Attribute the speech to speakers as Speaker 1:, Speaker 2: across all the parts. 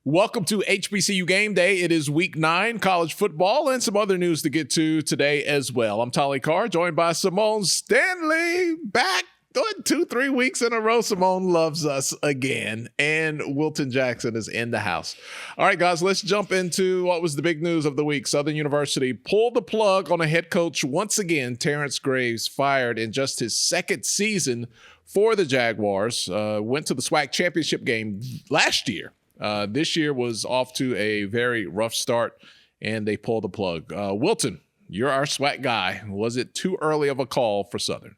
Speaker 1: Welcome to HBCU Gameday. It is week 9, college football, and some other news to get to today as well. I'm Tolly Carr, joined by Symone Stanley, back 2-3 weeks in a row. Symone loves us again, and Wilton Jackson is in the house. All right, guys, let's jump into what was the big news of the week. Southern University pulled the plug on a head coach once again. Terrence Graves fired in just his second season for the Jaguars. Went to the SWAC championship game last year. This year was off to a very rough start, and they pulled the plug. Wilton, you're our SWAC guy. Was it too early of a call for Southern?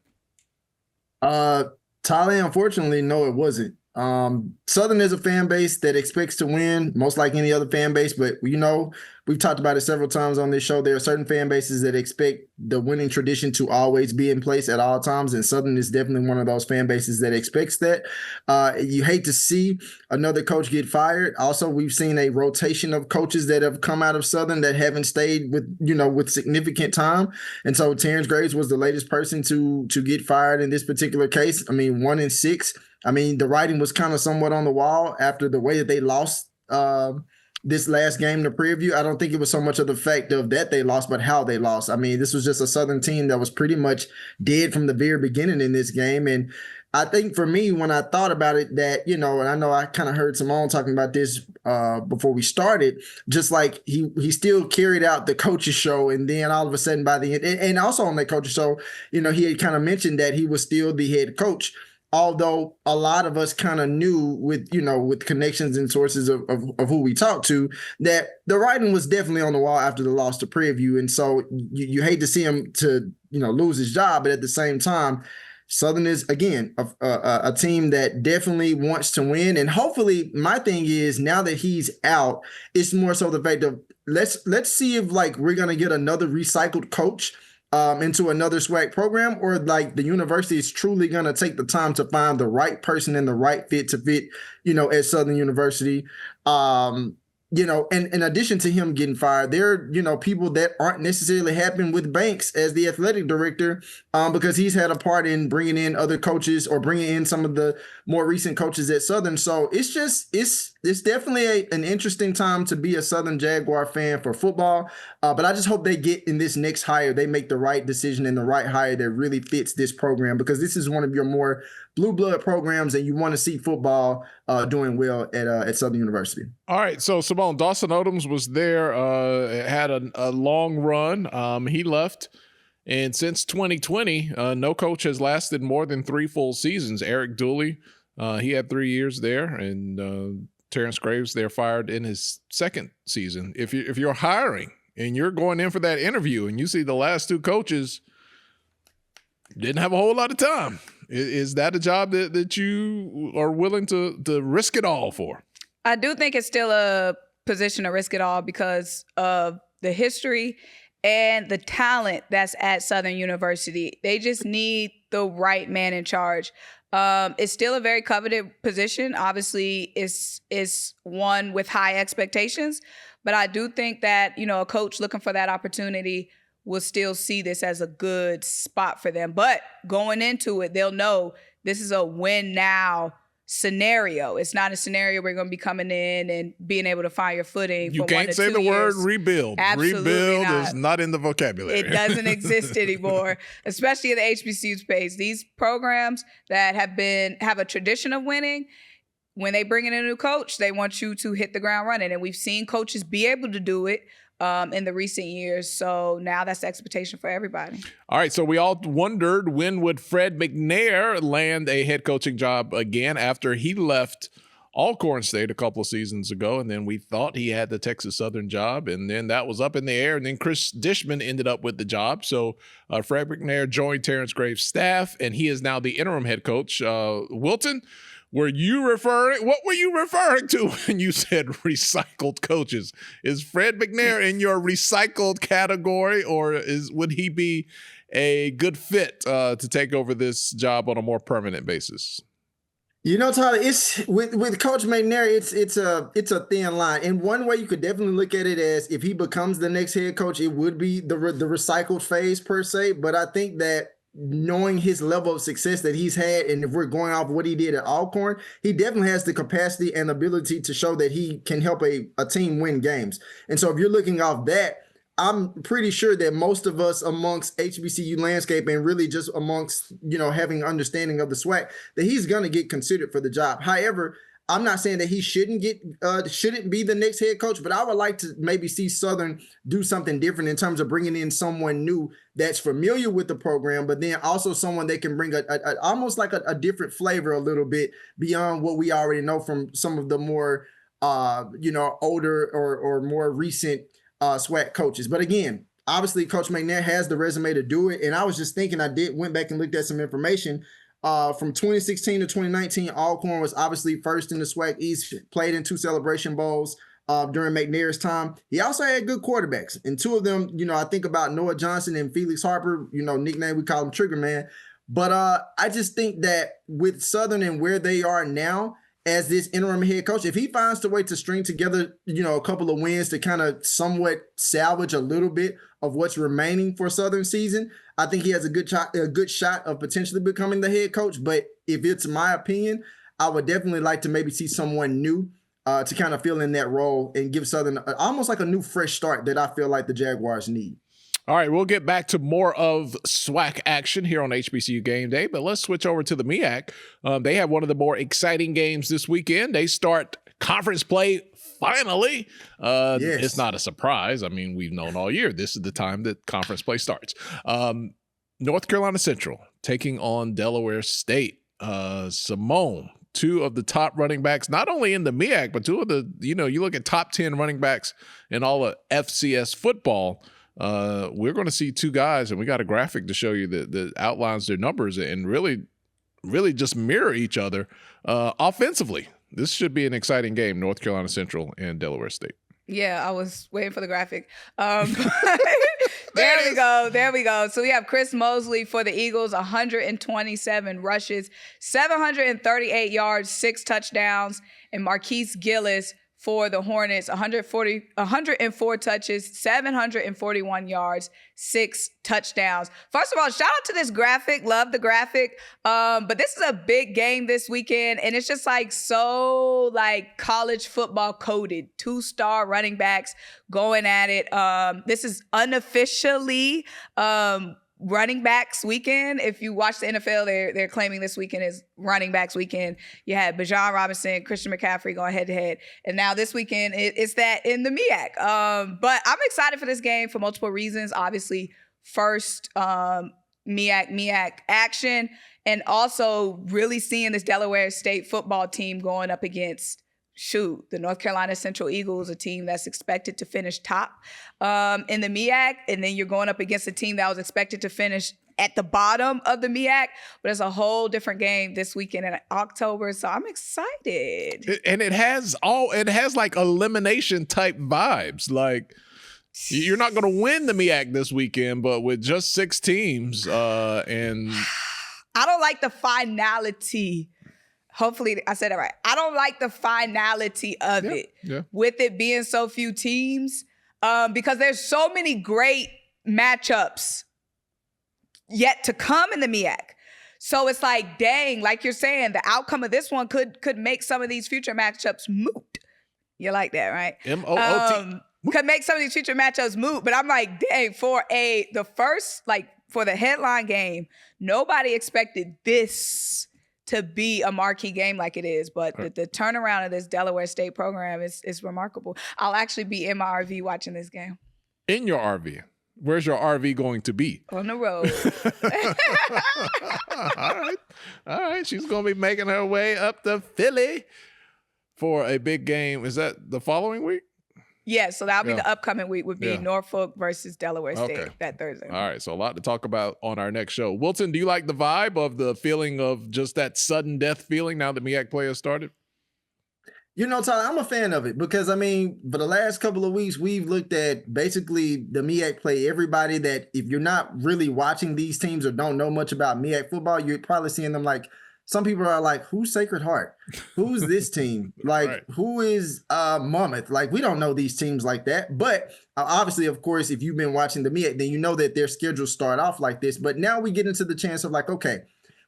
Speaker 2: Tolly, unfortunately, no, it wasn't. Southern is a fan base that expects to win, most like any other fan base, but we've talked about it several times on this show. There are certain fan bases that expect the winning tradition to always be in place at all times, and Southern is definitely one of those fan bases that expects that. You hate to see another coach get fired. Also, we've seen a rotation of coaches that have come out of Southern that haven't stayed with significant time, and so Terrence Graves was the latest person to get fired in this particular case. 1-6. The writing was kind of somewhat on the wall after the way that they lost this last game to Prairie View. I don't think it was so much of the fact of that they lost, but how they lost. This was just a Southern team that was pretty much dead from the very beginning in this game. And I think for me, when I thought about it, that, and I know I kind of heard Symone talking about this before we started, just like he still carried out the coach's show. And then all of a sudden by the end, and also on that coach's show, he had kind of mentioned that he was still the head coach. Although a lot of us kind of knew with connections and sources of who we talked to, that the writing was definitely on the wall after the loss to Prairie View. And so you hate to see him to, lose his job. But at the same time, Southern is, again, a team that definitely wants to win. And hopefully, my thing is, now that he's out, it's more so the fact of let's see if we're going to get another recycled coach into another SWAC program, or the university is truly going to take the time to find the right person and the right fit to fit, at Southern University. And in addition to him getting fired, there are, people that aren't necessarily happy with Banks as the athletic director because he's had a part in bringing in other coaches or bringing in some of the more recent coaches at Southern. So it's definitely an interesting time to be a Southern Jaguar fan for football. But I just hope they get in this next hire, they make the right decision and the right hire that really fits this program, because this is one of your more blue blood programs and you want to see football doing well at Southern University. All
Speaker 1: right. So Symone, Dawson Odoms was there, had a long run. He left. And since 2020, no coach has lasted more than 3 full seasons. Eric Dooley, he had 3 years there, and Terrence Graves, they're fired in his second season. If you're hiring and you're going in for that interview and you see the last 2 coaches didn't have a whole lot of time, is that a job that you are willing to risk it all for?
Speaker 3: I do think it's still a position to risk it all because of the history and the talent that's at Southern University. They just need the right man in charge. It's still a very coveted position. Obviously, it's one with high expectations. But I do think that, a coach looking for that opportunity will still see this as a good spot for them. But going into it, they'll know this is a win now scenario. It's not a scenario where you're going to be coming in and being able to find your footing.
Speaker 1: You
Speaker 3: for
Speaker 1: can't
Speaker 3: 1 to
Speaker 1: say
Speaker 3: 2
Speaker 1: the
Speaker 3: years.
Speaker 1: word rebuild.
Speaker 3: Absolutely
Speaker 1: rebuild
Speaker 3: not.
Speaker 1: Is not in the vocabulary.
Speaker 3: It doesn't exist anymore, especially in the HBCU space. These programs that have a tradition of winning, when they bring in a new coach, they want you to hit the ground running. And we've seen coaches be able to do it in the recent years. So now that's the expectation for everybody.
Speaker 1: All right. So we all wondered, when would Fred McNair land a head coaching job again after he left Alcorn State a couple of seasons ago. And then we thought he had the Texas Southern job, and then that was up in the air. And then Chris Dishman ended up with the job. So Fred McNair joined Terrence Graves' staff, and he is now the interim head coach. Wilton, what were you referring to when you said recycled coaches? Is Fred McNair in your recycled category, or would he be a good fit to take over this job on a more permanent basis?
Speaker 2: Tyler, it's with Coach McNair, it's a thin line. In one way, you could definitely look at it as if he becomes the next head coach, it would be the recycled phase per se. But I think that knowing his level of success that he's had, and if we're going off what he did at Alcorn, he definitely has the capacity and ability to show that he can help a team win games. And so if you're looking off that, I'm pretty sure that most of us amongst HBCU landscape and really just amongst, having understanding of the SWAC, that he's going to get considered for the job. However, I'm not saying that he shouldn't be the next head coach, but I would like to maybe see Southern do something different in terms of bringing in someone new that's familiar with the program, but then also someone that can bring almost like a different flavor a little bit beyond what we already know from some of the more, older or more recent SWAC coaches. But again, obviously Coach McNair has the resume to do it. And I was just thinking, went back and looked at some information. From 2016 to 2019, Alcorn was obviously first in the SWAC East, played in 2 Celebration Bowls during McNair's time. He also had good quarterbacks, and 2 of them, I think about Noah Johnson and Felix Harper, nickname, we call him Trigger Man. But I just think that with Southern and where they are now as this interim head coach, if he finds the way to string together, a couple of wins to kind of somewhat salvage a little bit of what's remaining for Southern season, I think he has a good shot of potentially becoming the head coach. But if it's my opinion, I would definitely like to maybe see someone new to kind of fill in that role and give Southern almost like a new fresh start that I feel like the Jaguars need.
Speaker 1: All right, we'll get back to more of SWAC action here on HBCU Game Day, but let's switch over to the MEAC. They have one of the more exciting games this weekend. They start conference play finally. Yes. It's not a surprise. I mean, we've known all year this is the time that conference play starts. North Carolina Central taking on Delaware State. Symone, 2 of the top running backs, not only in the MEAC, but 2 of the, you look at top 10 running backs in all of FCS football. We're going to see 2 guys, and we got a graphic to show you that outlines their numbers and really just mirror each other offensively. This should be an exciting game, North Carolina Central and Delaware State.
Speaker 3: Yeah, I was waiting for the graphic. There we go. So we have Chris Mosley for the Eagles, 127 rushes, 738 yards, 6 touchdowns, and Marquise Gillis for the Hornets, 104 touches, 741 yards, 6 touchdowns. First of all, shout out to this graphic. Love the graphic. But this is a big game this weekend, and it's just so college football coded. 2-star running backs going at it. This is unofficially running backs weekend. If you watch the NFL, they're claiming this weekend is running backs weekend. You had Bijan Robinson, Christian McCaffrey going head to head. And now this weekend it's that in the MEAC. But I'm excited for this game for multiple reasons. Obviously, first, MEAC action, and also really seeing this Delaware State football team going up against the North Carolina Central Eagles, a team that's expected to finish top in the MEAC, and then you're going up against a team that was expected to finish at the bottom of the MEAC, but it's a whole different game this weekend in October, so I'm excited.
Speaker 1: And it has like elimination type vibes. Like, you're not going to win the MEAC this weekend, but with just 6 teams, and
Speaker 3: I don't like the finality. Hopefully I said it right. I don't like the finality of it with it being so few teams because there's so many great matchups yet to come in the MEAC. So it's like, dang, like you're saying, the outcome of this one could make some of these future matchups moot. You like that, right?
Speaker 1: M-O-O-T.
Speaker 3: Could make some of these future matchups moot, but I'm like, dang, for the headline game, nobody expected this to be a marquee game like it is, but the turnaround of this Delaware State program is remarkable. I'll actually be in my RV watching this game.
Speaker 1: In your RV? Where's your RV going to be?
Speaker 3: On the road.
Speaker 1: All right. She's going to be making her way up to Philly for a big game. Is that the following week?
Speaker 3: Yeah, so that'll be the upcoming week would be Norfolk versus Delaware State that Thursday.
Speaker 1: All right, so a lot to talk about on our next show. Wilton, do you like the vibe of the feeling of just that sudden death feeling now that MEAC play has started?
Speaker 2: Tyler, I'm a fan of it because, for the last couple of weeks, we've looked at basically the MEAC play. Everybody that if you're not really watching these teams or don't know much about MEAC football, you're probably seeing them like some people are like, who's Sacred Heart? Who's this team? Like,
Speaker 1: Right.
Speaker 2: who is Monmouth? Like, we don't know these teams like that. But obviously, of course, if you've been watching the MEAC, then you know that their schedules start off like this. But now we get into the chance of like, okay,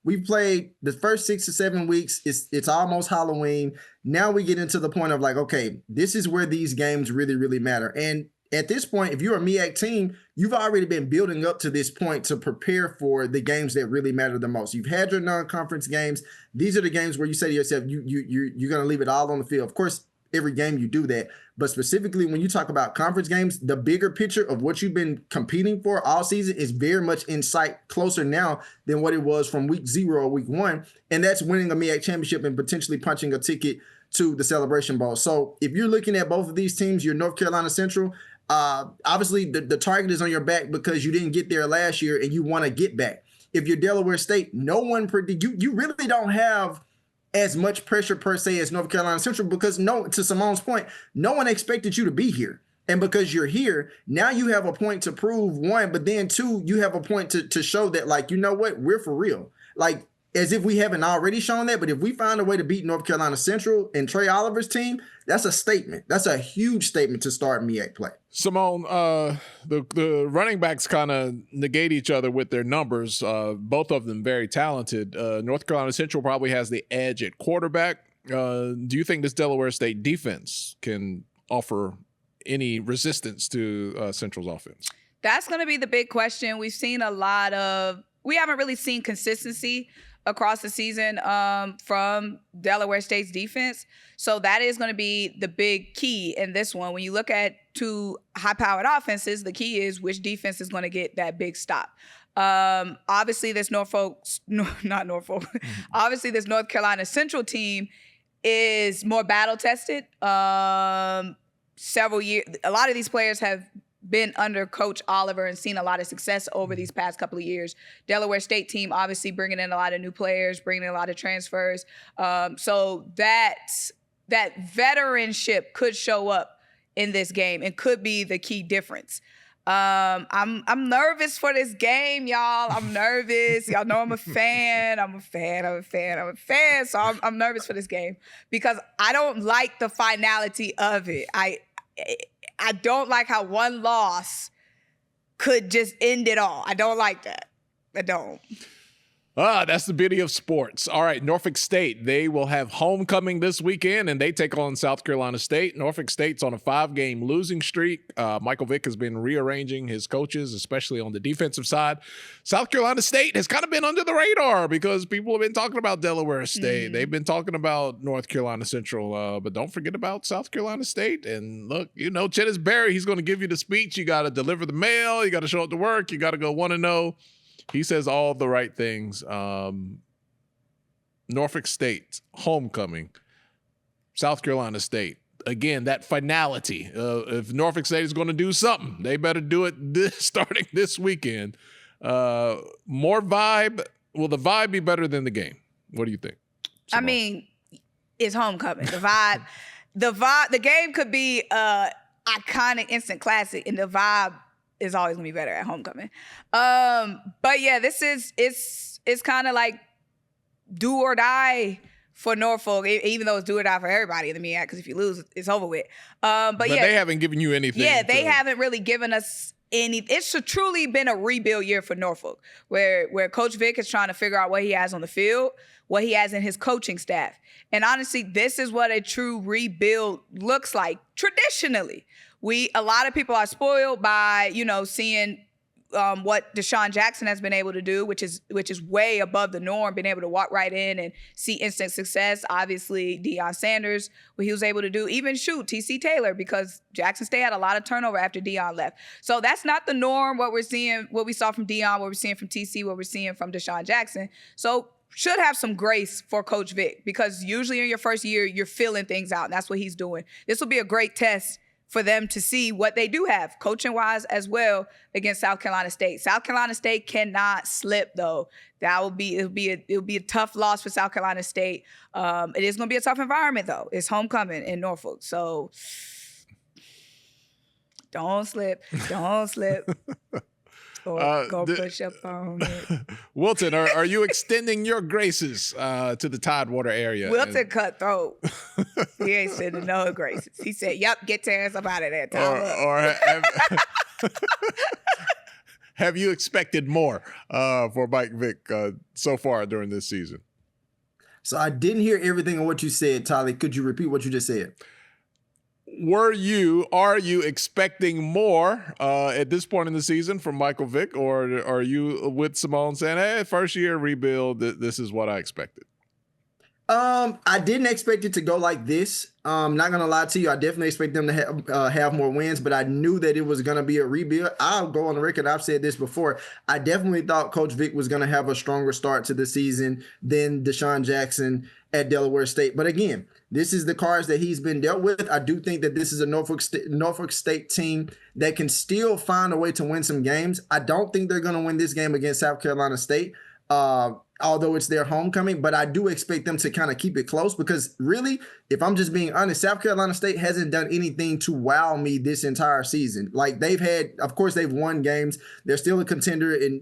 Speaker 2: we've played the first 6 to 7 weeks. It's almost Halloween. Now we get into the point of like, okay, this is where these games really, really matter. And at this point, if you're a MEAC team, you've already been building up to this point to prepare for the games that really matter the most. You've had your non-conference games. These are the games where you say to yourself, you're going to leave it all on the field. Of course, every game you do that. But specifically, when you talk about conference games, the bigger picture of what you've been competing for all season is very much in sight, closer now than what it was from week 0 or week 1. And that's winning a MEAC championship and potentially punching a ticket to the Celebration Bowl. So if you're looking at both of these teams, you're North Carolina Central. Obviously, the target is on your back because you didn't get there last year and you want to get back. If you're Delaware State, no one you really don't have as much pressure per se as North Carolina Central because to Symone's point, no one expected you to be here. And because you're here, now you have a point to prove, one, but then two, you have a point to show that, like, you know what, we're for real. Like, as if we haven't already shown that, but if we find a way to beat North Carolina Central and Trey Oliver's team, that's a statement. That's a huge statement to start MEAC play.
Speaker 1: Symone, the running backs kind of negate each other with their numbers. Both of them very talented. North Carolina Central probably has the edge at quarterback. Do you think this Delaware State defense can offer any resistance to Central's offense?
Speaker 3: That's going to be the big question. We haven't really seen consistency across the season from Delaware State's defense. So that is going to be the big key in this one. When you look at two high-powered offenses, the key is which defense is going to get that big stop. Obviously, this obviously, this North Carolina Central team is more battle-tested. Several years, a lot of these players have been under Coach Oliver and seen a lot of success over these past couple of years. Delaware State team obviously bringing in a lot of new players, bringing in a lot of transfers. So that veteranship could show up in this game and could be the key difference. I'm nervous for this game, y'all. I'm nervous. Y'all know I'm a fan. So I'm nervous for this game because I don't like the finality of it. I don't like how one loss could just end it all. I don't like that. I don't.
Speaker 1: That's the beauty of sports. All right, Norfolk State, they will have homecoming this weekend, and they take on South Carolina State. Norfolk State's on a 5-game losing streak. Michael Vick has been rearranging his coaches, especially on the defensive side. South Carolina State has kind of been under the radar because people have been talking about Delaware State. They've been talking about North Carolina Central, but don't forget about South Carolina State. And look, Chettis Berry, he's going to give you the speech. You got to deliver the mail. You got to show up to work. You got to go 1-0. He says all the right things. Norfolk State, homecoming. South Carolina State. Again, that finality. If Norfolk State is going to do something, they better do it starting this weekend. More vibe. Will the vibe be better than the game? What do you think, Symone?
Speaker 3: I mean, it's homecoming. The game could be iconic, instant classic, and the vibe is always gonna be better at homecoming. But yeah, it's kind of like do or die for Norfolk, even though it's do or die for everybody in the MEAC, because if you lose, it's over with. But yeah,
Speaker 1: they haven't given you anything.
Speaker 3: Yeah, they haven't really given us any. It's truly been a rebuild year for Norfolk, where Coach Vick is trying to figure out what he has on the field, what he has in his coaching staff. And honestly, this is what a true rebuild looks like traditionally. A lot of people are spoiled by, seeing what Deshaun Jackson has been able to do, which is way above the norm, being able to walk right in and see instant success. Obviously, Deion Sanders, what he was able to do, even TC Taylor, because Jackson State had a lot of turnover after Deion left. So that's not the norm, what we saw from Deion, what we're seeing from TC, what we're seeing from Deshaun Jackson. So should have some grace for Coach Vick, because usually in your first year, you're filling things out, and that's what he's doing. This will be a great test for them to see what they do have, coaching-wise as well, against South Carolina State. South Carolina State cannot slip, though. It'll be a tough loss for South Carolina State. It is going to be a tough environment, though. It's homecoming in Norfolk, so don't slip. Or go push up on it.
Speaker 1: Wilton, are you extending your graces to the Tidewater area?
Speaker 3: Wilton cutthroat. He ain't sending no graces. He said, "Yep, get Terrence up out of there."
Speaker 1: Have you expected more for Mike Vick so far during this season?
Speaker 2: So I didn't hear everything of what you said, Tolly. Could you repeat what you just said?
Speaker 1: Are you expecting more at this point in the season from Michael Vick, or are you with Symone saying, "Hey, first year rebuild, this is what I expected"?
Speaker 2: I didn't expect it to go like this. Not gonna lie to you, I definitely expect them to have more wins, but I knew that it was gonna be a rebuild. I'll go on the record. I've said this before. I definitely thought Coach Vick was gonna have a stronger start to the season than Deshaun Jackson at Delaware State. But again, this is the cards that he's been dealt with. I do think that this is a Norfolk State team that can still find a way to win some games. I don't think they're gonna win this game against South Carolina State. Although it's their homecoming, but I do expect them to kind of keep it close because really, if I'm just being honest, South Carolina State hasn't done anything to wow me this entire season. Like of course, they've won games. They're still a contender in,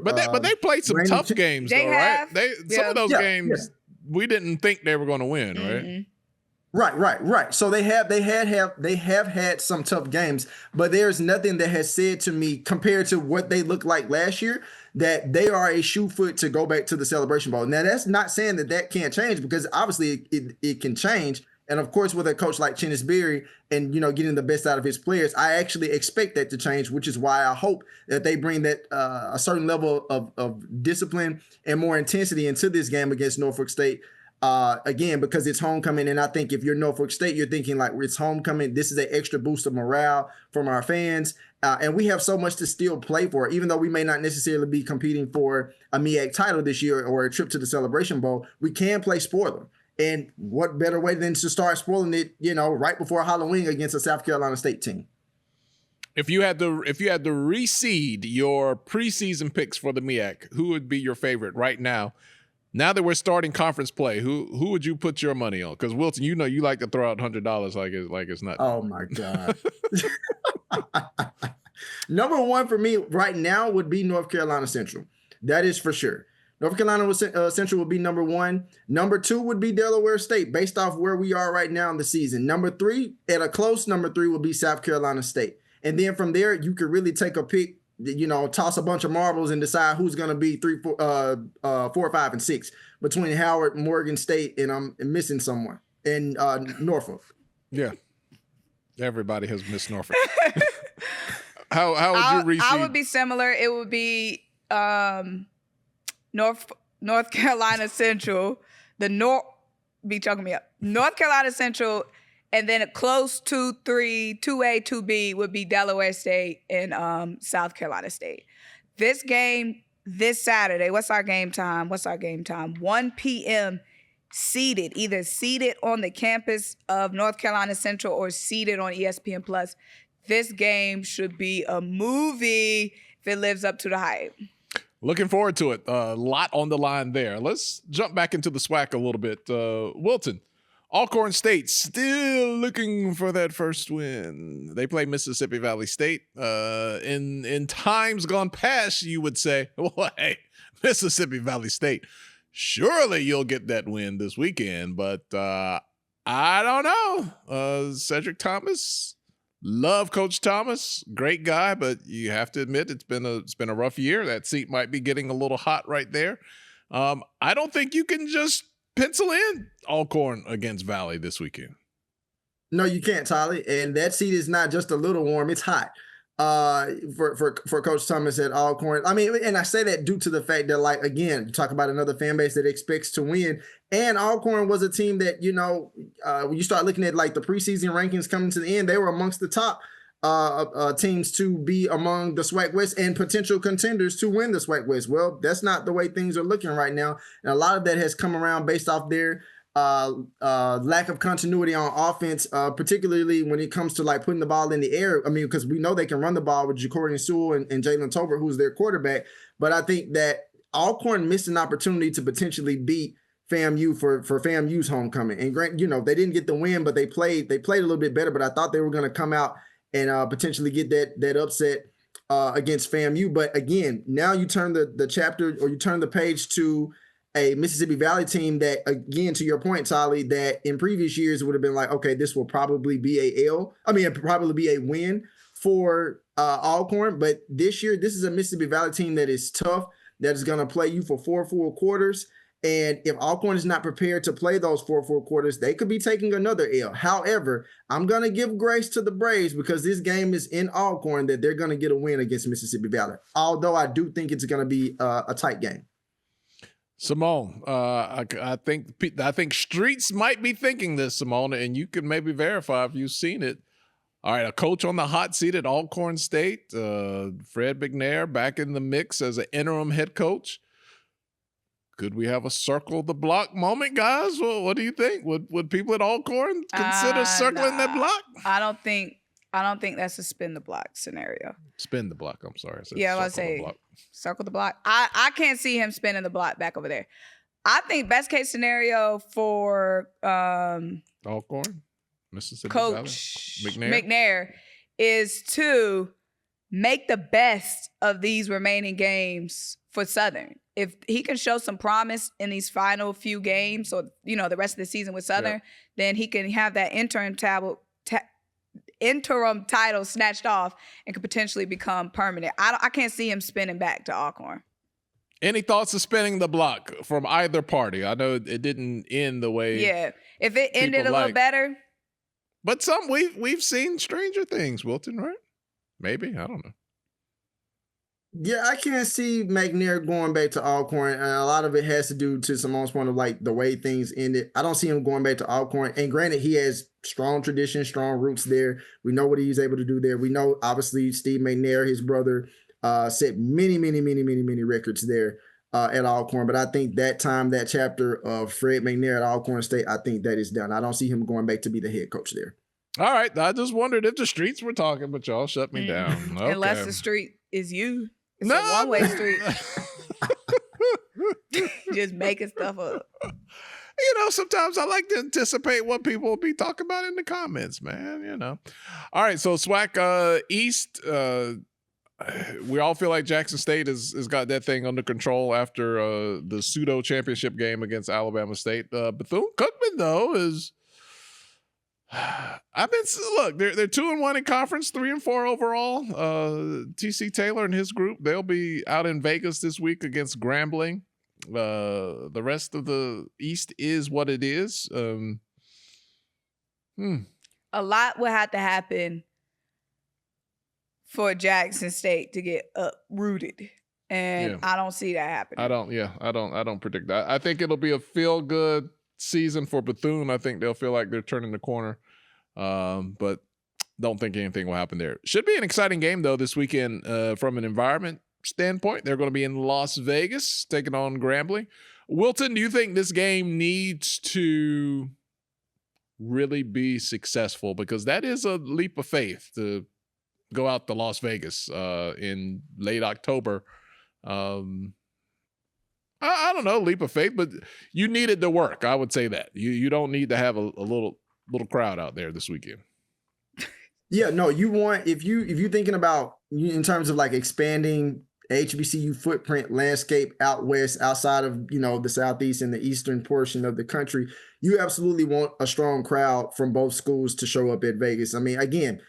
Speaker 1: But they played some tough games, though, right? Some of those games we didn't think they were going to win, right?
Speaker 2: Right. So they have had some tough games, but there's nothing that has said to me compared to what they looked like last year that they are a shoe foot to go back to the Celebration Bowl. Now that's not saying that can't change because obviously it can change. And of course, with a coach like Chennis Berry and getting the best out of his players, I actually expect that to change, which is why I hope that they bring that a certain level of discipline and more intensity into this game against Norfolk State. Again, because it's homecoming, and I think if you're Norfolk State, you're thinking like it's homecoming. This is an extra boost of morale from our fans, and we have so much to still play for. Even though we may not necessarily be competing for a MEAC title this year or a trip to the Celebration Bowl, we can play spoiler. And what better way than to start spoiling it, right before Halloween against a South Carolina State team?
Speaker 1: If you had to reseed your preseason picks for the MEAC, who would be your favorite right now? Now that we're starting conference play, who would you put your money on? Because Wilton, you like to throw out $100 like it's nothing.
Speaker 2: Oh my God. Number one for me right now would be North Carolina Central. That is for sure. North Carolina Central would be number one. Number two would be Delaware State, based off where we are right now in the season. Number three, at a close number three, would be South Carolina State. And then from there, you could really take a pick, toss a bunch of marbles and decide who's going to be 3, 4, 5, and 6 between Howard, Morgan State, and I'm missing someone, and Norfolk.
Speaker 1: Yeah. Everybody has missed Norfolk. How would you reseed?
Speaker 3: I would be similar. It would be North Carolina Central, be choking me up. North Carolina Central, and then a close 2-3, 2A, 2B would be Delaware State and South Carolina State. This game this Saturday, what's our game time? 1 p.m. either seated on the campus of North Carolina Central or seated on ESPN+. This game should be a movie if it lives up to the hype.
Speaker 1: Looking forward to it. A lot on the line there. Let's jump back into the SWAC a little bit. Wilton, Alcorn State still looking for that first win. They play Mississippi Valley State. In times gone past, you would say, well, hey, Mississippi Valley State, surely you'll get that win this weekend. But I don't know. Cedric Thomas, love Coach Thomas, great guy, but you have to admit it's been a rough year. That seat might be getting a little hot right there. I don't think you can just pencil in Alcorn against Valley this weekend.
Speaker 2: No, you can't, Tolly. And that seat is not just a little warm; it's hot. For Coach Thomas at Alcorn. I mean, and I say that due to the fact that, like, again, you talk about another fan base that expects to win. And Alcorn was a team that, when you start looking at like the preseason rankings coming to the end, they were amongst the top teams to be among the SWAC West and potential contenders to win the SWAC West. Well, that's not the way things are looking right now. And a lot of that has come around based off their lack of continuity on offense, particularly when it comes to like putting the ball in the air. I mean, because we know they can run the ball with Jacorian Sewell and Jalen Tolbert, who's their quarterback. But I think that Alcorn missed an opportunity to potentially beat FAMU for FAMU's homecoming. And Grant, they didn't get the win, but they played a little bit better. But I thought they were going to come out and potentially get that upset against FAMU. But again, now you turn the chapter, or you turn the page to a Mississippi Valley team that, again, to your point, Tolly, that in previous years would have been like, okay, this will probably be probably be a win for Alcorn. But this year, this is a Mississippi Valley team that is tough, that is going to play you for 4 full quarters. And if Alcorn is not prepared to play those 4 full quarters, they could be taking another L. However, I'm going to give grace to the Braves because this game is in Alcorn, that they're going to get a win against Mississippi Valley. Although I do think it's going to be a tight game.
Speaker 1: Symone, I think streets might be thinking this, Symone, and you can maybe verify if you've seen it. All right, a coach on the hot seat at Alcorn State, Fred McNair, back in the mix as an interim head coach. Could we have a circle the block moment, guys? Well, what do you think? Would people at Alcorn consider circling that block?
Speaker 3: I don't think that's a spin the block scenario.
Speaker 1: Spin the block. I'm sorry.
Speaker 3: I was say circle the block. I can't see him spinning the block back over there. I think best case scenario for
Speaker 1: Alcorn, Mississippi
Speaker 3: Coach
Speaker 1: Valley,
Speaker 3: McNair is to make the best of these remaining games for Southern. If he can show some promise in these final few games, or the rest of the season with Southern, then he can have that interim title snatched off and could potentially become permanent. I can't see him spinning back to Alcorn.
Speaker 1: Any thoughts of spinning the block from either party? I know it didn't end the way.
Speaker 3: Yeah, if it ended a little better.
Speaker 1: But we've seen stranger things, Wilton, right? Maybe, I don't know.
Speaker 2: Yeah, I can't see McNair going back to Alcorn, and a lot of it has to do, to Symone's point, of like the way things ended. I don't see him going back to Alcorn, and granted, he has strong tradition, strong roots there. We know what he's able to do there. We know, obviously, Steve McNair, his brother, set many records there at Alcorn. But I think that chapter of Fred McNair at Alcorn State, I think that is done. I don't see him going back to be the head coach there.
Speaker 1: All right, I just wondered if the streets were talking, but y'all shut me down. Okay.
Speaker 3: Unless the street is you. It's a one-way street. Just making stuff up.
Speaker 1: Sometimes I like to anticipate what people will be talking about in the comments, man. All right, so SWAC East, we all feel like Jackson State has got that thing under control after the pseudo championship game against Alabama State. Bethune-Cookman, though, is... they're 2-1 in conference, 3-4 overall. TC Taylor and his group, they'll be out in Vegas this week against Grambling. The rest of the East is what it is.
Speaker 3: A lot will have to happen for Jackson State to get uprooted, and I don't see that happening.
Speaker 1: I don't predict that. I think it'll be a feel-good season for Bethune. I think they'll feel like they're turning the corner, but don't think anything will happen there. Should be an exciting game, though, this weekend from an environment standpoint. They're going to be in Las Vegas taking on Grambling. Wilton, do you think this game needs to really be successful? Because that is a leap of faith to go out to Las Vegas in late October. I don't know, leap of faith, but you need it to work. I would say that you don't need to have a little crowd out there this weekend.
Speaker 2: Yeah, no, you want, if you're thinking about in terms of like expanding HBCU footprint landscape out west, outside of the southeast and the eastern portion of the country, you absolutely want a strong crowd from both schools to show up at Vegas. I mean, again,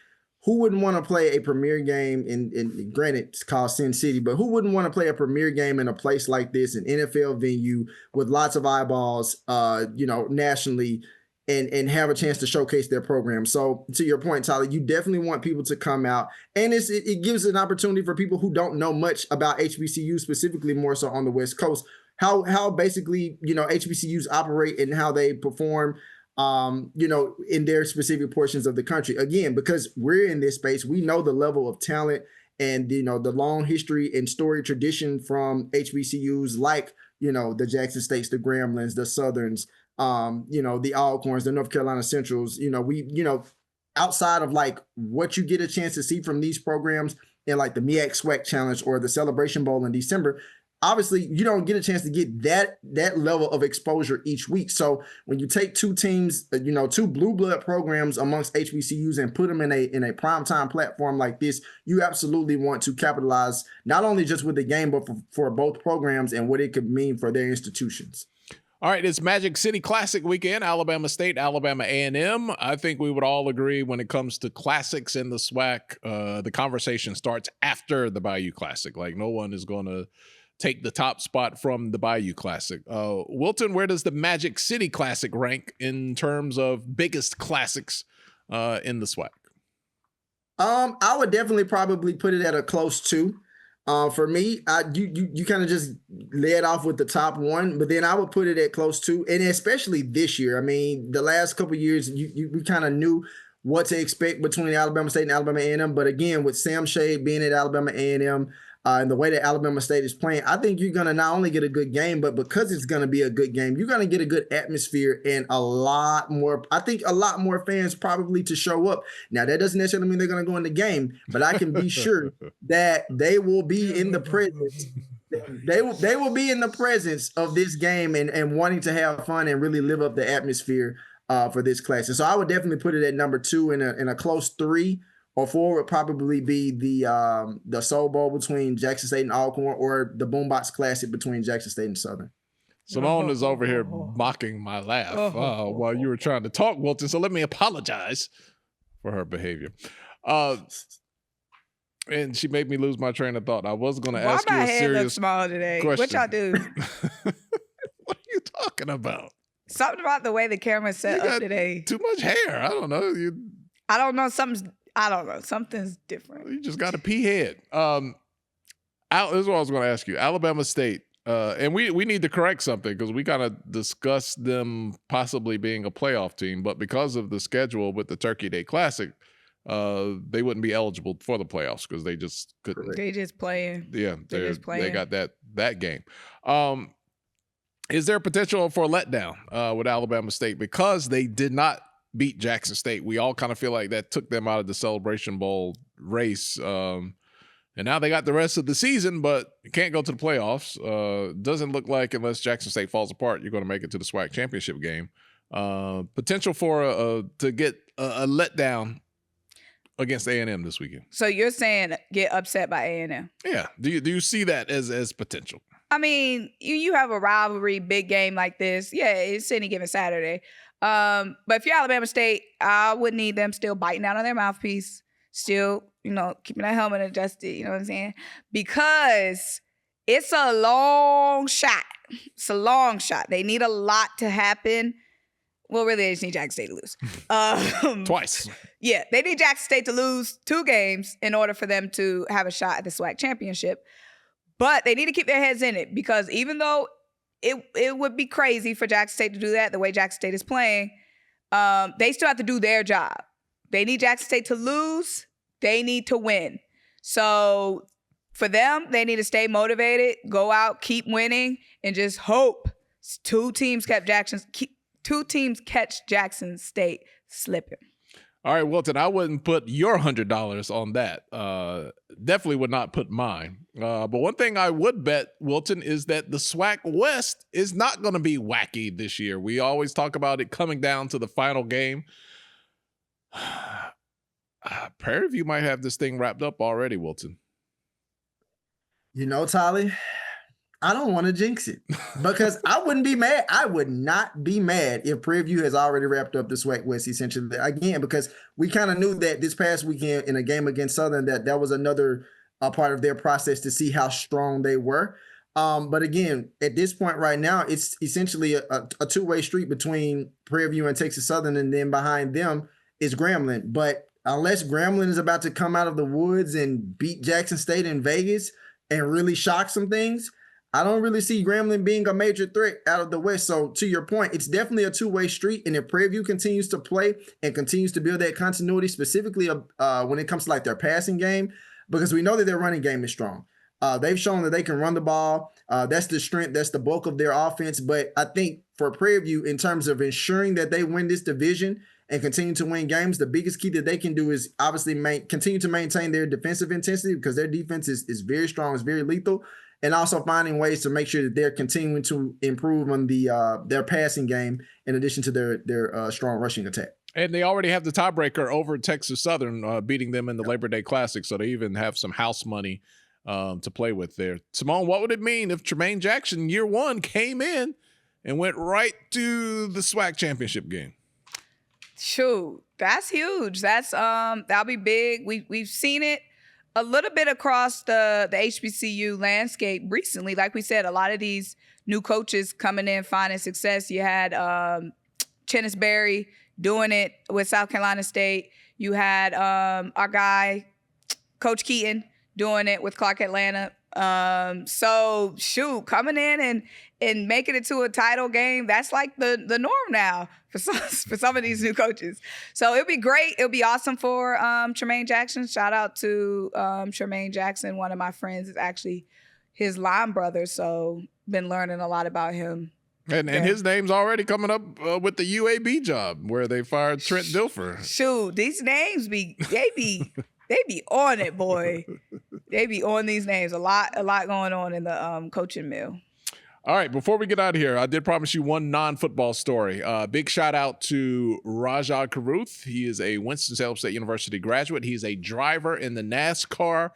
Speaker 2: who wouldn't want to play a premier game in granted, it's called Sin City, but who wouldn't want to play a premier game in a place like this, an NFL venue with lots of eyeballs, nationally, and have a chance to showcase their program. So to your point, Tyler, you definitely want people to come out, and it gives an opportunity for people who don't know much about HBCU, specifically more so on the West Coast, how basically, HBCUs operate and how they perform, in their specific portions of the country. Again, because we're in this space, we know the level of talent and, the long history and story tradition from HBCUs like, the Jackson States, the Gramblings, the Southerns, the Alcorns, the North Carolina Centrals. Outside of like what you get a chance to see from these programs in like the MEAC SWAC Challenge or the Celebration Bowl in December, obviously you don't get a chance to get that level of exposure each week. So when you take two teams, two blue blood programs amongst HBCUs and put them in a primetime platform like this, you absolutely want to capitalize not only just with the game, but for both programs and what it could mean for their institutions.
Speaker 1: All right, it's Magic City Classic weekend, Alabama State, Alabama A&M. I think we would all agree when it comes to classics in the SWAC, the conversation starts after the Bayou Classic. Like, no one is going to take the top spot from the Bayou Classic. Wilton, where does the Magic City Classic rank in terms of biggest classics in the SWAC?
Speaker 2: I would definitely probably put it at a close 2. For me, you kind of just led off with the top 1, but then I would put it at close 2, and especially this year. I mean, the last couple of years, we kind of knew what to expect between Alabama State and Alabama A&M. But again, with Sam Shade being at Alabama A&M and the way that Alabama State is playing, I think you're going to not only get a good game, but because it's going to be a good game, you're going to get a good atmosphere and a lot more fans probably to show up. Now, that doesn't necessarily mean they're going to go in the game, but I can be sure that they will be in the presence. They will be in the presence of this game and wanting to have fun and really live up the atmosphere for this class. And so I would definitely put it at number 2 in a close 3. Or 4 would probably be the Soul Bowl between Jackson State and Alcorn, or the Boombox Classic between Jackson State and Southern.
Speaker 1: Symone is over here mocking my laugh while you were trying to talk, Wilton. So let me apologize for her behavior. And she made me lose my train of thought. I was going to ask you a serious
Speaker 3: head look small today.
Speaker 1: question.
Speaker 3: What y'all do?
Speaker 1: What are you talking about?
Speaker 3: Something about the way the camera's set up today.
Speaker 1: Too much hair. I don't know.
Speaker 3: I don't know. Something's different.
Speaker 1: You just got a pea head. This is what I was going to ask you. Alabama State, and we need to correct something because we kind of discussed them possibly being a playoff team, but because of the schedule with the Turkey Day Classic, they wouldn't be eligible for the playoffs because they just couldn't.
Speaker 3: They just playing.
Speaker 1: Yeah,
Speaker 3: they just playing.
Speaker 1: They got that game. Is there potential for a letdown with Alabama State because they did not beat Jackson State? We all kind of feel like that took them out of the Celebration Bowl race. And now they got the rest of the season, but can't go to the playoffs. Doesn't look like, unless Jackson State falls apart, you're going to make it to the SWAC championship game. Potential for to get a letdown against A&M this weekend.
Speaker 3: So you're saying get upset by A&M?
Speaker 1: Yeah. Do you see that as potential?
Speaker 3: I mean, you have a rivalry, big game like this. Yeah, it's any given Saturday. But if you're Alabama State, I would need them still biting down on their mouthpiece, still, keeping that helmet adjusted, you know what I'm saying? Because it's a long shot. It's a long shot. They need a lot to happen. Well, really, they just need Jackson State to lose.
Speaker 1: Twice.
Speaker 3: Yeah, they need Jackson State to lose 2 games in order for them to have a shot at the SWAC championship. But they need to keep their heads in it, because even though it would be crazy for Jackson State to do that the way Jackson State is playing, they still have to do their job. They need Jackson State to lose. They need to win. So for them, they need to stay motivated, go out, keep winning, and just hope 2 teams catch Jackson State slipping.
Speaker 1: All right, Wilton, I wouldn't put your $100 on that. Definitely would not put mine. But one thing I would bet, Wilton, is that the SWAC West is not going to be wacky this year. We always talk about it coming down to the final game. Prairie View might have this thing wrapped up already, Wilton.
Speaker 2: Tolly, I don't want to jinx it, because I wouldn't be mad. I would not be mad if Prairie View has already wrapped up the SWAC West, essentially. Again, because we kind of knew that this past weekend in a game against Southern, that was another part of their process to see how strong they were. But again, at this point right now, it's essentially a two-way street between Prairie View and Texas Southern, and then behind them is Grambling. But unless Grambling is about to come out of the woods and beat Jackson State in Vegas and really shock some things, I don't really see Grambling being a major threat out of the West. So to your point, it's definitely a two-way street. And if Prairie View continues to play and continues to build that continuity, specifically when it comes to like their passing game, because we know that their running game is strong. They've shown that they can run the ball. That's the strength. That's the bulk of their offense. But I think for Prairie View, in terms of ensuring that they win this division and continue to win games, the biggest key that they can do is obviously continue to maintain their defensive intensity, because their defense is very strong, is very lethal. and also finding ways to make sure that they're continuing to improve on their passing game in addition to their strong rushing attack.
Speaker 1: And they already have the tiebreaker over Texas Southern, beating them in the Labor Day Classic, so they even have some house money to play with there. Symone, what would it mean if Jermaine Jackson, year one, came in and went right to the SWAC championship game?
Speaker 3: Shoot, that's huge. That'll be big. We've seen it a little bit across the HBCU landscape recently. Like we said, a lot of these new coaches coming in, finding success. You had Chennis Berry doing it with South Carolina State. You had our guy, Coach Keaton, doing it with Clark Atlanta. So shoot, coming in and making it to a title game, that's like the norm now for some of these new coaches. So it'll be great. It'll be awesome for Jermaine Jackson. Shout out to Jermaine Jackson. One of my friends is actually his line brother, so been learning a lot about him.
Speaker 1: And his name's already coming up with the UAB job where they fired Trent Dilfer.
Speaker 3: Shoot, these names they be on it, boy. They be on these names. A lot going on in the coaching mill.
Speaker 1: All right, before we get out of here, I did promise you one non-football story. Big shout out to Rajah Caruth. He is a Winston-Salem State University graduate. He's a driver in the NASCAR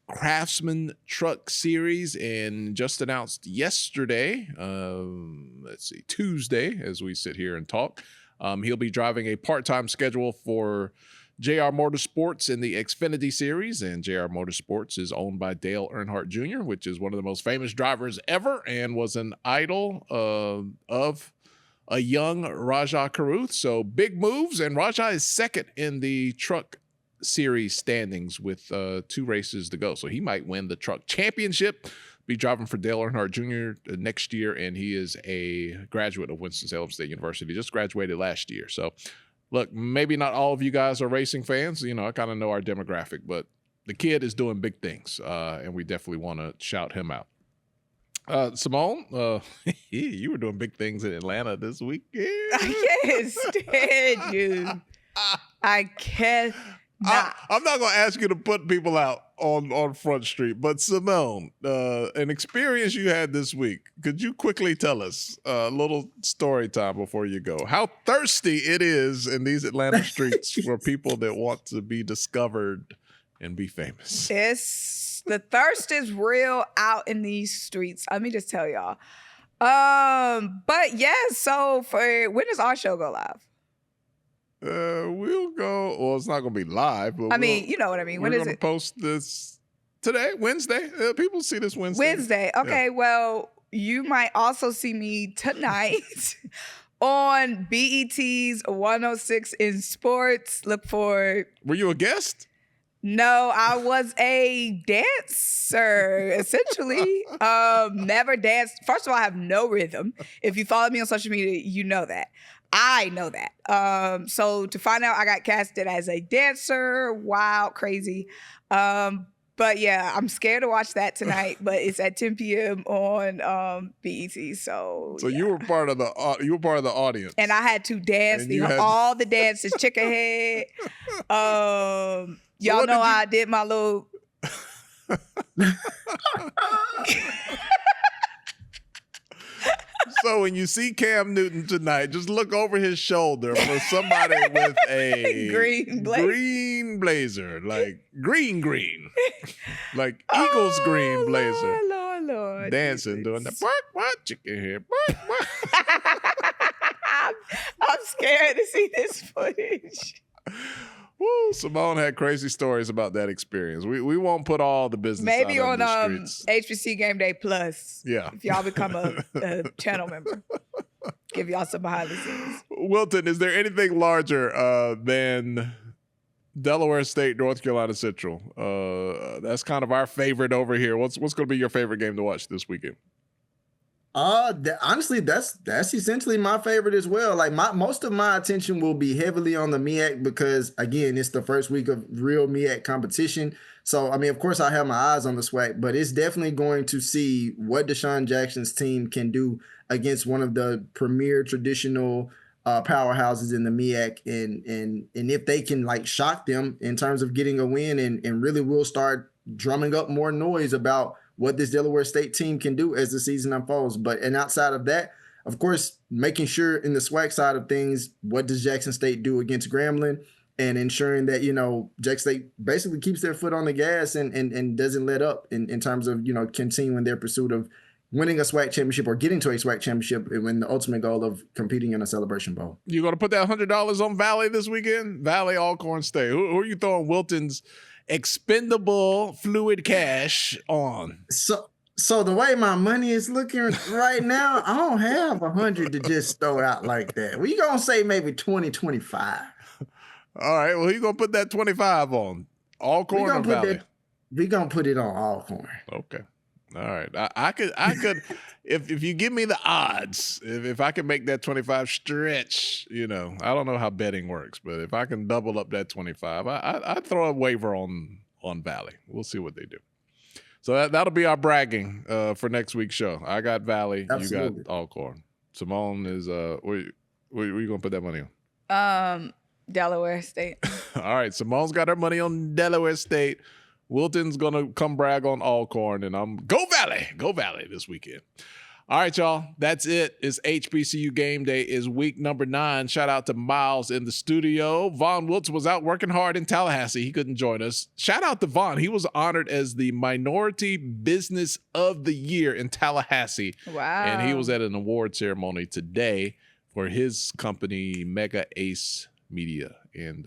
Speaker 1: Craftsman Truck Series and just announced yesterday, Tuesday, as we sit here and talk, he'll be driving a part-time schedule for JR Motorsports in the Xfinity Series, and JR Motorsports is owned by Dale Earnhardt Jr., which is one of the most famous drivers ever and was an idol of a young Rajah Caruth. So big moves, and Rajah is second in the truck series standings with 2 races to go. So he might win the truck championship, be driving for Dale Earnhardt Jr. Next year, and he is a graduate of Winston-Salem State University, just graduated last year. So look, maybe not all of you guys are racing fans. You know, I kind of know our demographic, but the kid is doing big things, and we definitely want to shout him out. Symone, you were doing big things in Atlanta this weekend.
Speaker 3: I can't stand you. I can't.
Speaker 1: I'm not going to ask you to put people out on Front Street, but Symone, an experience you had this week. Could you quickly tell us a little story time before you go? How thirsty it is in these Atlanta streets for people that want to be discovered and be famous.
Speaker 3: The thirst is real out in these streets. Let me just tell y'all. But yeah, so when does our show go live?
Speaker 1: We'll go. Well, it's not going to be live. But
Speaker 3: I mean, you know what I mean. When is it?
Speaker 1: We're going to post this today, Wednesday. People see this Wednesday.
Speaker 3: Wednesday. Okay. Yeah. Well, you might also see me tonight on BET's 106 in Sports. Look for.
Speaker 1: Were you a guest?
Speaker 3: No, I was a dancer, essentially. Never danced. First of all, I have no rhythm. If you follow me on social media, you know that. I know that. So to find out I got casted as a dancer, wild, crazy. But yeah, I'm scared to watch that tonight, but it's at 10 p.m. on BET. So
Speaker 1: yeah. You were part of the audience.
Speaker 3: And I had to dance all the dances, chicken head. Y'all know how I did my little
Speaker 1: So when you see Cam Newton tonight, just look over his shoulder for somebody with a green blazer, like green, like Eagles green blazer,
Speaker 3: Lord,
Speaker 1: dancing, doing the chicken head.
Speaker 3: I'm scared to see this footage.
Speaker 1: Woo, Symone had crazy stories about that experience. We won't put all the business
Speaker 3: maybe
Speaker 1: out
Speaker 3: on
Speaker 1: the streets.
Speaker 3: HBCU Gameday Plus.
Speaker 1: Yeah,
Speaker 3: if y'all become a channel member, give y'all some behind the scenes.
Speaker 1: Wilton, is there anything larger than Delaware State, North Carolina Central? That's kind of our favorite over here. What's going to be your favorite game to watch this weekend?
Speaker 2: Honestly, that's essentially my favorite as well. Like most of my attention will be heavily on the MEAC because again, it's the first week of real MEAC competition. So, I mean, of course I have my eyes on the SWAC, but it's definitely going to see what Deshaun Jackson's team can do against one of the premier traditional powerhouses in the MEAC, and if they can like shock them in terms of getting a win and really will start drumming up more noise about what this Delaware State team can do as the season unfolds. And outside of that, of course, making sure in the SWAC side of things, what does Jackson State do against Grambling, and ensuring that, Jackson State basically keeps their foot on the gas and doesn't let up in terms of, continuing their pursuit of winning a SWAC championship or getting to a SWAC championship when the ultimate goal of competing in a Celebration Bowl.
Speaker 1: You going to put that $100 on Valley this weekend? Valley, Alcorn State. Who are you throwing Wilton's expendable fluid cash on?
Speaker 2: So the way my money is looking right now, I don't have 100 to just throw out like that. We going to say maybe 20, 25.
Speaker 1: All right. Well, you going to put that 25 on? Alcorn or Valley?
Speaker 2: We going to put it on Alcorn.
Speaker 1: Okay. All right. I could if you give me the odds, if I can make that 25 stretch, I don't know how betting works, but if I can double up that 25, I'd throw a waiver on Valley. We'll see what they do. So that'll be our bragging for next week's show. I got Valley.
Speaker 2: Absolutely.
Speaker 1: You got Alcorn. Symone is where you gonna put that money on?
Speaker 3: Delaware State.
Speaker 1: All right. Simone's got her money on Delaware State. Wilton's going to come brag on Alcorn, and I'm go Valley this weekend. All right, y'all. That's it. It's HBCU Game Day. Is week number 9. Shout out to Miles in the studio. Vaughn Wiltz was out working hard in Tallahassee. He couldn't join us. Shout out to Vaughn. He was honored as the Minority Business of the Year in Tallahassee.
Speaker 3: Wow.
Speaker 1: And he was at an award ceremony today for his company, Mega Ace Media. And,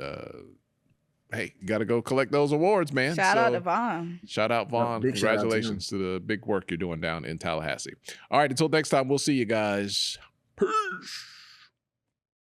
Speaker 1: hey, you got to go collect those awards, man.
Speaker 3: Shout out to Vaughn.
Speaker 1: Shout out, Vaughn. Congratulations to the big work you're doing down in Tallahassee. All right, until next time, we'll see you guys. Peace.